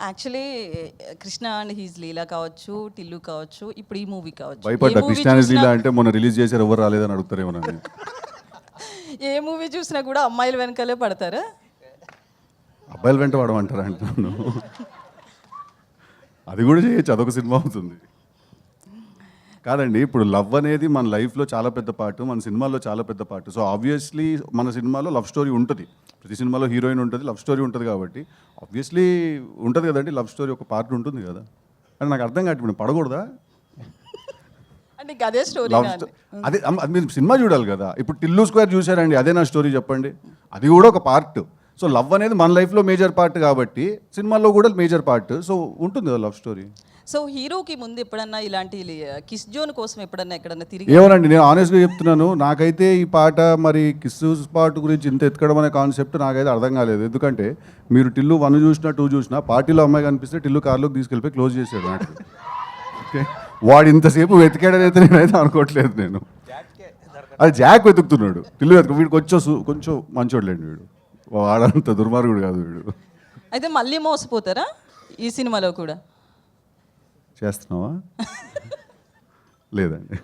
Actually Krishna and he's లీలా కావచ్చు, టిల్లు కావచ్చు, ఇప్పుడు ఈ మూవీ కావచ్చు. భయపడ్డా కృష్ణానిజీలా అంటే మొన్న రిలీజ్ చేశారు ఎవరు రాలేదని అడుగుతారేమో నన్ను. ఏ మూవీ చూసినా కూడా అమ్మాయిల వెనకాలే పడతారా? అబ్బాయిల వెంట పడమంటారా అంటున్నాను. అది కూడా చేయొచ్చు, అదొక సినిమా అవుతుంది. కాదండి, ఇప్పుడు లవ్ అనేది మన లైఫ్లో చాలా పెద్ద పార్ట్, మన సినిమాల్లో చాలా పెద్ద పార్ట్. సో ఆబ్వియస్లీ మన సినిమాలో లవ్ స్టోరీ ఉంటుంది. ప్రతి సినిమాలో హీరోయిన్ ఉంటుంది, లవ్ స్టోరీ ఉంటుంది. కాబట్టి ఆబ్వియస్లీ ఉంటుంది కదండి, లవ్ స్టోరీ ఒక పార్ట్ ఉంటుంది కదా. అని నాకు అర్థం కాదు, ఇప్పుడు పడకూడదా? అంటే ఇంకా అదే స్టోరీ. లవ్ అదే అది మీరు సినిమా చూడాలి కదా. ఇప్పుడు టిల్లు స్క్వేర్ చూసారండి, అదే నా స్టోరీ చెప్పండి. అది కూడా ఒక పార్ట్. సో లవ్ అనేది మన లైఫ్లో మేజర్ పార్ట్ కాబట్టి సినిమాల్లో కూడా మేజర్ పార్ట్. సో ఉంటుంది కదా లవ్ స్టోరీ. సో హీరోకి ముందు ఎప్పుడన్నా ఇలాంటి కిస్ జోన్ కోసం ఎప్పుడన్నా ఎక్కడన్నా తిరిగి? ఏమోనండి, నేను ఆనెస్ట్గా చెప్తున్నాను, నాకైతే ఈ పాట మరి కిస్ పార్ట్ గురించి ఇంత ఎత్తుకడం అనే కాన్సెప్ట్ నాకైతే అర్థం కాలేదు. ఎందుకంటే మీరు టిల్లు 1 చూసినా 2 చూసినా పార్టీలో అమ్మాయి కనిపిస్తే టిల్లు కార్లోకి తీసుకెళ్ళిపోయి క్లోజ్ చేసాడు నాకు. ఓకే, వాడు ఇంతసేపు వెతికాడని అయితే నేనైతే అనుకోవట్లేదు. నేను అది జాక్ వెతుకుతున్నాడు, టిల్లు వెతుకు. వీడు కొంచెం మంచోడులేండి, వీడు వాడంత దుర్మార్గుడు కాదు వీడు. అయితే మళ్ళీ మోసపోతారా ఈ సినిమాలో కూడా? చేస్తున్నావా? లేదండి.